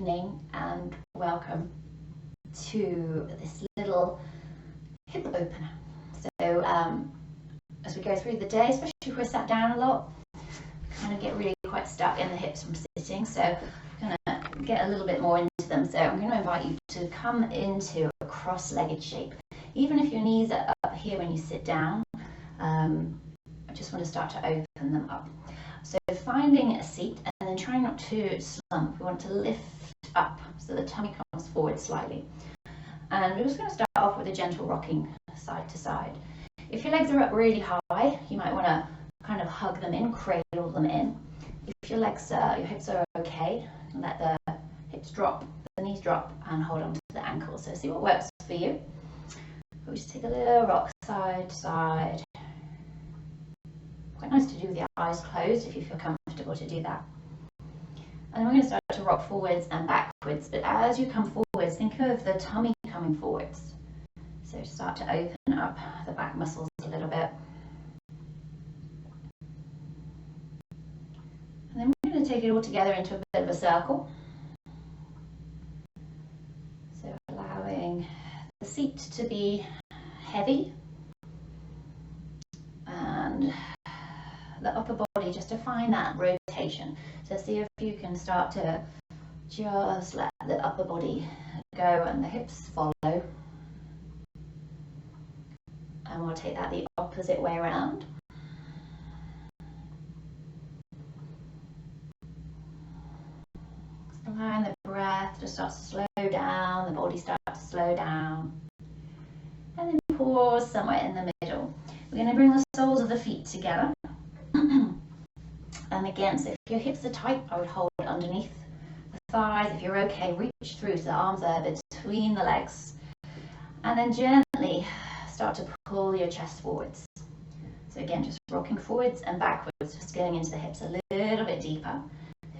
evening and welcome to this little hip opener. So as we go through the day, especially if we're sat down a lot, kind of get really quite stuck in the hips from sitting, so I'm going to get a little bit more into them. So I'm going to invite you to come into a cross-legged shape. Even if your knees are up here when you sit down, I just want to start to open them up. So finding a seat and then trying not to slump. We want to lift up so the tummy comes forward slightly. And we're just going to start off with a gentle rocking side to side. If your legs are up really high, you might want to kind of hug them in, cradle them in. If your legs, your hips are okay, let the hips drop, the knees drop, and hold on to the ankles. So see what works for you. But we just take a little rock side to side. Quite nice to do with your eyes closed if you feel comfortable to do that. And then we're going to start to rock forwards and backwards. But as you come forwards, think of the tummy coming forwards. So start to open up the back muscles a little bit. And then we're going to take it all together into a bit of a circle. So allowing the seat to be heavy and the upper body just to find that rotation. So see if you can start to just let the upper body go and the hips follow. And we'll take that the opposite way around. Allowing the breath to start to slow down, the body starts to slow down. And then pause somewhere in the middle. We're going to bring the soles of the feet together. And again, so if your hips are tight, I would hold underneath the thighs. If you're okay, reach through so the arms are between the legs. And then gently start to pull your chest forwards. So again, just rocking forwards and backwards, just getting into the hips a little bit deeper.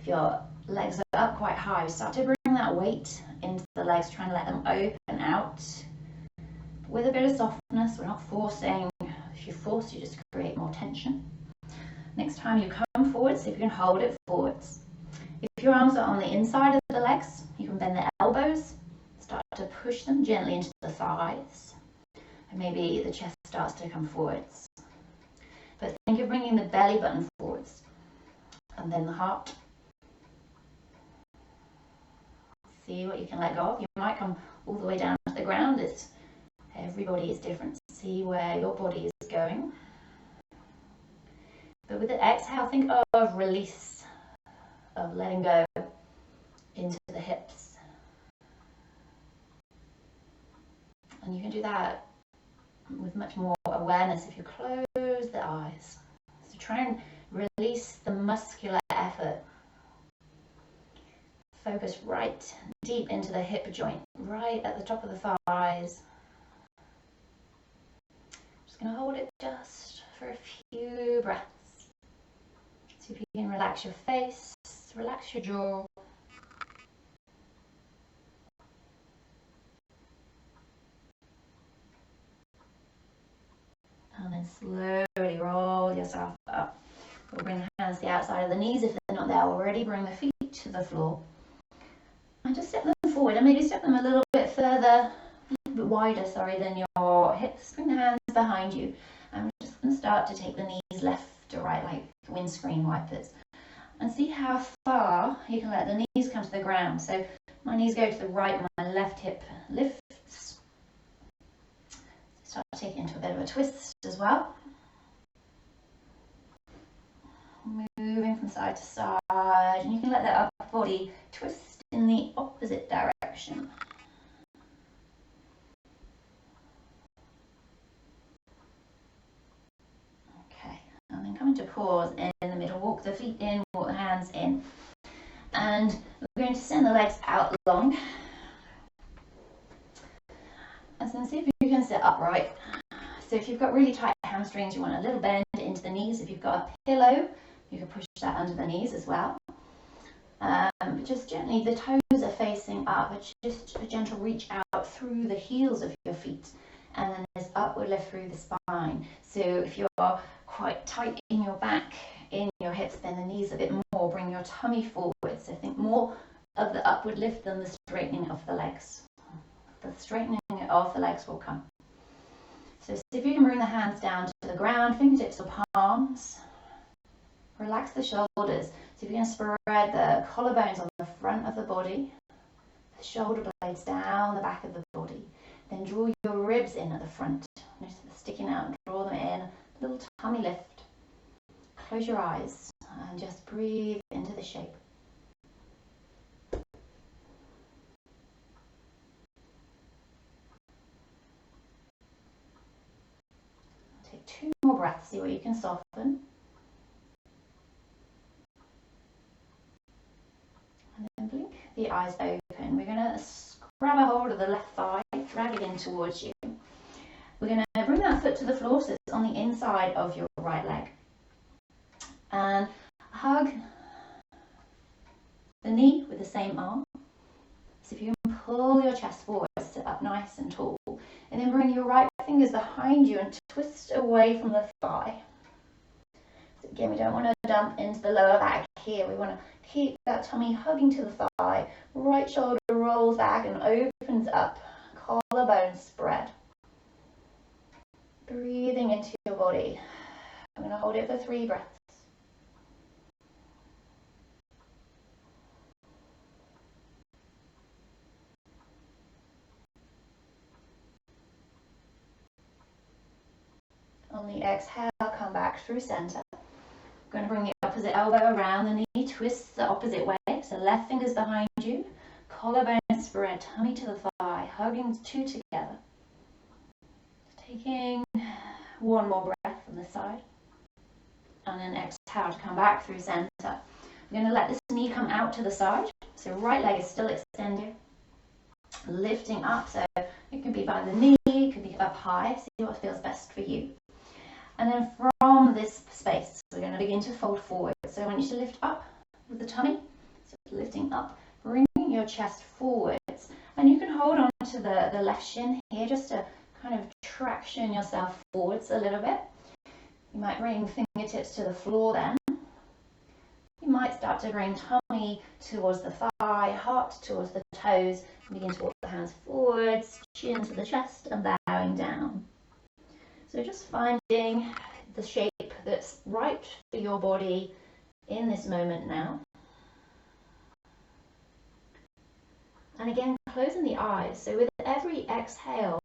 If your legs are up quite high, start to bring that weight into the legs, trying to let them open out. With a bit of softness, we're not forcing. If you force, you just create more tension. Next time you come forward, see if you can hold it forwards. If your arms are on the inside of the legs, you can bend the elbows, start to push them gently into the thighs, and maybe the chest starts to come forwards. But think of bringing the belly button forwards, and then the heart. See what you can let go of. You might come all the way down to the ground. Everybody is different. See where your body is going. But with the exhale, think of release, of letting go into the hips. And you can do that with much more awareness if you close the eyes. So try and release the muscular effort. Focus right deep into the hip joint, right at the top of the thighs. Just going to hold it just for a few breaths. See if you can relax your face, relax your jaw. And then slowly roll yourself up. We'll bring the hands to the outside of the knees if they're not there already. Bring the feet to the floor. And just step them forward and maybe step them a little bit further, a little bit wider, than your hips. Bring the hands behind you. And we're just going to start to take the knees left to right like windscreen wipers. And see how far you can let the knees come to the ground. So my knees go to the right, my left hip lifts. Start to take it into a bit of a twist as well. Moving from side to side, and you can let the upper body twist in the opposite direction. Okay, and then come into pause in the middle. Walk the feet in, walk the hands in. And we're going to send the legs out long. And then see if you can sit upright. So if you've got really tight hamstrings, you want a little bend into the knees. If you've got a pillow, you can push that under the knees as well. Just gently, the toes are facing up, but just a gentle reach out through the heels of your feet. And then there's upward lift through the spine. So if you're quite tight in your back, in your hips, bend the knees a bit more, bring your tummy forward. So think more of the upward lift than the straightening of the legs. The straightening of the legs will come. So see if you can bring the hands down to the ground, fingertips or palms. Relax the shoulders. See if you can spread the collarbones on the front of the body, the shoulder blades down the back of the body. Then draw your ribs in at the front. Notice them sticking out, draw them in. Little tummy lift. Close your eyes and just breathe into the shape. Take 2 more breaths, see what you can soften. And then blink the eyes open. We're going to grab a hold of the left thigh, drag it in towards you. We're going to bring that foot to the floor so it's on the inside of your right leg. And hug the knee with the same arm. So if you can pull your chest forward, sit up nice and tall, and then bring your right fingers behind you and twist away from the thigh. So again, we don't want to dump into the lower back here. We want to keep that tummy hugging to the thigh. Right shoulder rolls back and opens up. Collarbone spread. Breathing into your body. I'm going to hold it for 3 breaths. On the exhale, come back through center. I'm going to bring the opposite elbow around the knee, twist the opposite way. So left fingers behind you, collarbone spread, tummy to the thigh, hugging the 2 together. Taking 1 more breath from this side. And then exhale to come back through center. I'm going to let this knee come out to the side. So right leg is still extended. Lifting up, so it can be by the knee, it could be up high. See what feels best for you. And then from this space, we're going to begin to fold forward. So I want you to lift up with the tummy. So lifting up, bringing your chest forwards. And you can hold on to the left shin here just to kind of traction yourself forwards a little bit. You might bring fingertips to the floor then. You might start to bring tummy towards the thigh, heart towards the toes. Begin to walk the hands forwards, chin to the chest and bowing down. So just finding the shape that's right for your body in this moment now. And again, closing the eyes. So with every exhale,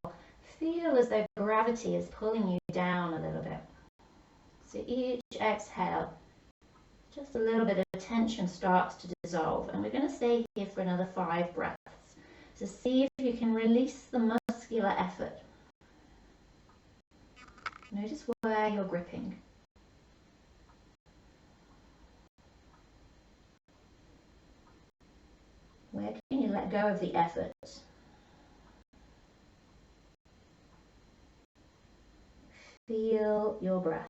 feel as though gravity is pulling you down a little bit. So each exhale, just a little bit of tension starts to dissolve. And we're going to stay here for another 5 breaths. So see if you can release the muscular effort. Notice where you're gripping. Where can you let go of the effort? Feel your breath.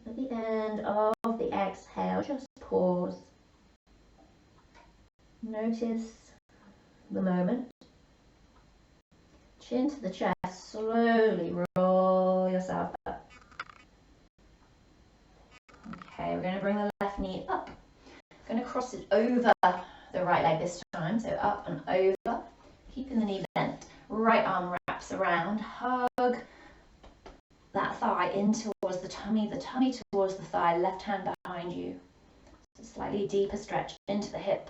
At the end of the exhale, just pause. Notice the moment. Chin to the chest, slowly roll yourself up. Okay, we're going to bring the left knee up. Going to cross it over the right leg this time, so up and over. Keeping the knee bent. Right arm wraps around. Hug that thigh in towards the tummy towards the thigh, left hand behind you. So slightly deeper stretch into the hip.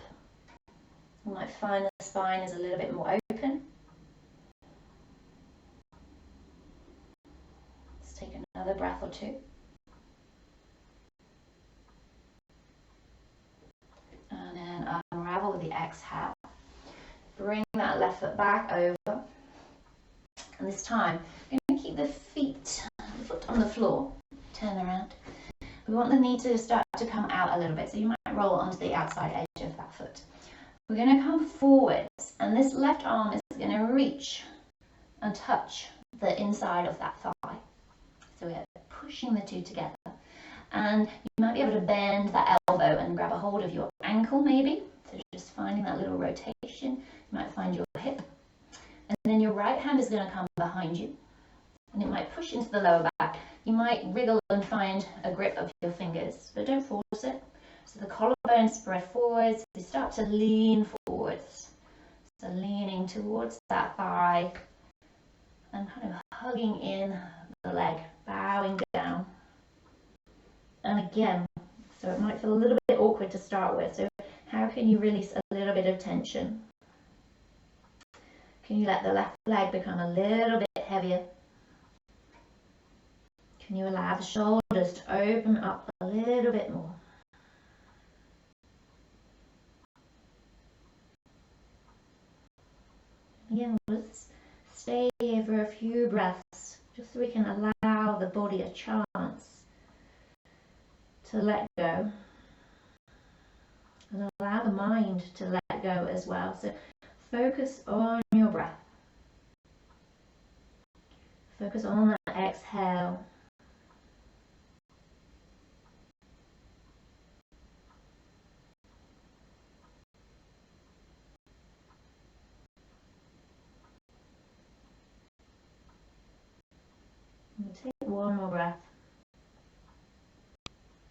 You might find the spine is a little bit more open. Let's take another breath or 2. And then unravel with the exhale. Bring that left foot back over. And this time, you're going to keep the foot on the floor. Turn around. We want the knee to start to come out a little bit, so you might roll onto the outside edge of that foot. We're going to come forwards, and this left arm is going to reach and touch the inside of that thigh. So we're pushing the 2 together. And you might be able to bend that elbow and grab a hold of your ankle maybe. So just finding that little rotation. You might find your hip. And then your right hand is going to come behind you. And it might push into the lower back. You might wriggle and find a grip of your fingers, but don't force it. So the collarbone spread forwards, you start to lean forwards. So leaning towards that thigh and kind of hugging in the leg, bowing down. And again, so it might feel a little bit awkward to start with. So how can you release a little bit of tension? Can you let the left leg become a little bit heavier? Can you allow the shoulders to open up a little bit more? Again, let's stay here for a few breaths, just so we can allow the body a chance to let go. And allow the mind to let go as well. So focus on your breath. Focus on that exhale. We'll take one more breath.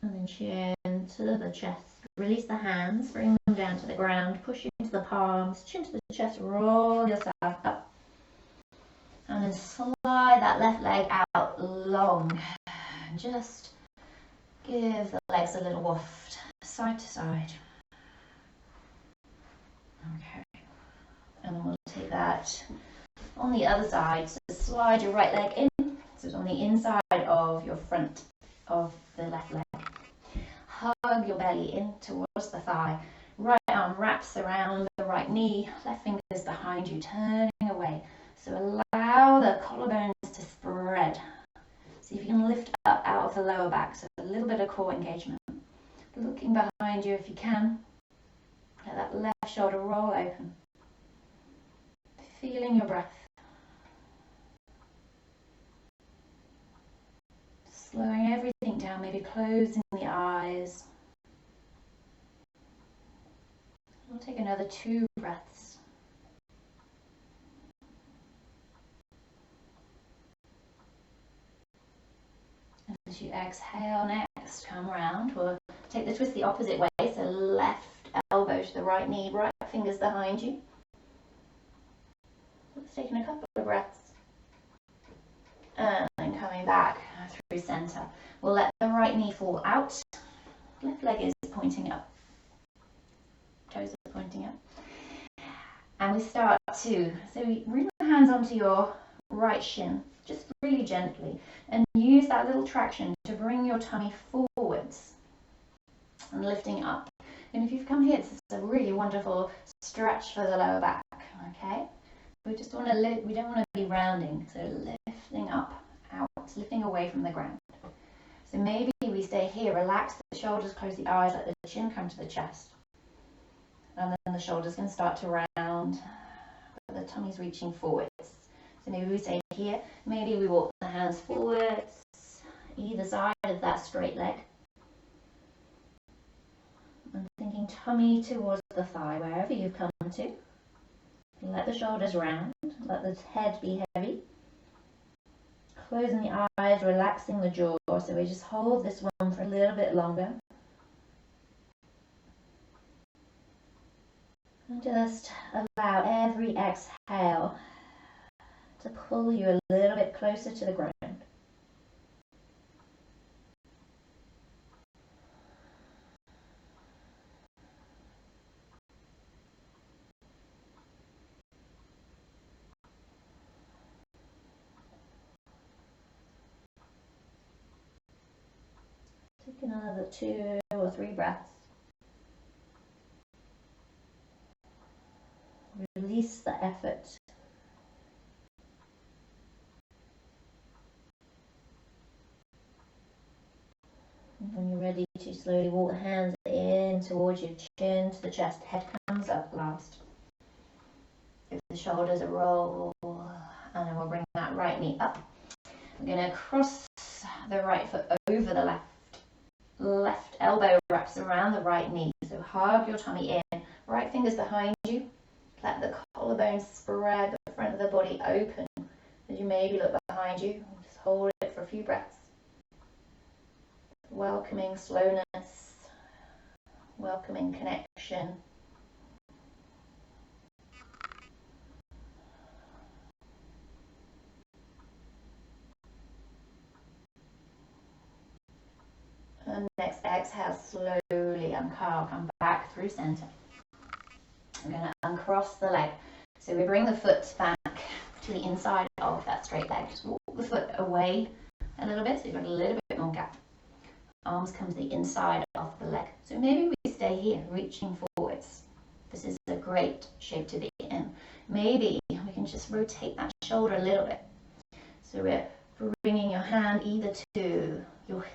And then chin to the chest. Release the hands, bring them down to the ground, push into the palms, chin to the chest, roll yourself up. And then slide that left leg out long. Just give the legs a little waft, side to side. Okay. And then we'll take that on the other side. So slide your right leg in. So it's on the inside of your front of the left leg. Hug your belly in towards the thigh. Right arm wraps around the right knee. Left fingers behind you, turning away. So allow the collarbones to spread. See if you can lift up out of the lower back. So a little bit of core engagement. Looking behind you if you can. Let that left shoulder roll open. Feeling your breath. Slowing everything down, maybe closing the eyes. We'll take another 2 breaths. And as you exhale next, come around. We'll take the twist the opposite way. So left elbow to the right knee, right fingers behind you. Let's take in a couple of breaths. And then coming back through center. We'll let the right knee fall out. Left leg is pointing up. Toes are pointing up. And we start to, so we bring the hands onto your right shin, just really gently. And use that little traction to bring your tummy forwards. And lifting up. And if you've come here, this is a really wonderful stretch for the lower back. Okay? We just want to lift, we don't want to be rounding. So lifting up, out, lifting away from the ground. So maybe we stay here, relax the shoulders, close the eyes, let the chin come to the chest. And then the shoulders can start to round, but the tummy's reaching forwards. So maybe we stay here, maybe we walk the hands forwards, either side of that straight leg. And thinking tummy towards the thigh, wherever you've come to. Let the shoulders round, let the head be heavy. Closing the eyes, relaxing the jaw, so we just hold this one for a little bit longer. And just allow every exhale to pull you a little bit closer to the ground. Take another 2 or 3 breaths. Release the effort. And when you're ready to slowly walk the hands in towards your chin to the chest, head comes up last. Give the shoulders a roll, and then we'll bring that right knee up. We're going to cross the right foot over the left. Left elbow wraps around the right knee. So hug your tummy in. Right fingers behind you. Let the collarbone spread, the front of the body open. As you maybe look behind you, just hold it for a few breaths. welcoming slowness, welcoming connection. And next exhale, slowly uncurl, come back through center. I'm going to uncross the leg. So we bring the foot back to the inside of that straight leg. Just walk the foot away a little bit so you've got a little bit more gap. Arms come to the inside of the leg. So maybe we stay here, reaching forwards. This is a great shape to be in. Maybe we can just rotate that shoulder a little bit. So we're bringing your hand either to your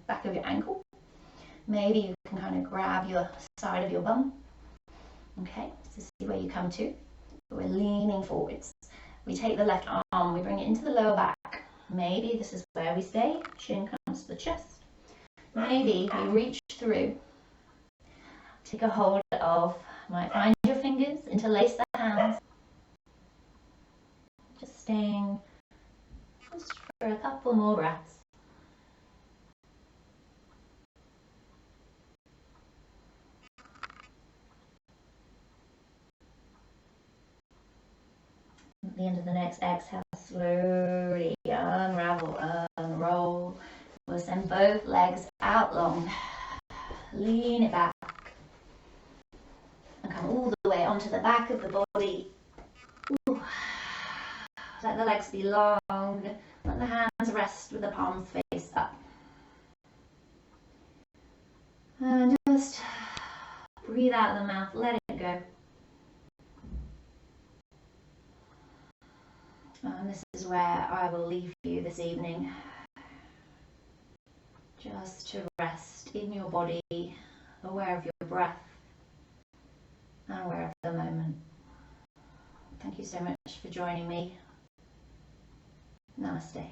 back of your ankle. Maybe you can kind of grab your side of your bum. Okay, so see where you come to. We're leaning forwards. We take the left arm, we bring it into the lower back. Maybe this is where we stay. Chin comes to the chest. Maybe we reach through. Take a hold of, might find your fingers, interlace the hands. Just staying just for a couple more breaths. At the end of the next exhale, slowly unravel, unroll. We'll send both legs out long. Lean it back. And come all the way onto the back of the body. Ooh. Let the legs be long. Let the hands rest with the palms face up. And just breathe out of the mouth, let it go. And this is where I will leave you this evening. Just to rest in your body, aware of your breath, and aware of the moment. Thank you so much for joining me. Namaste.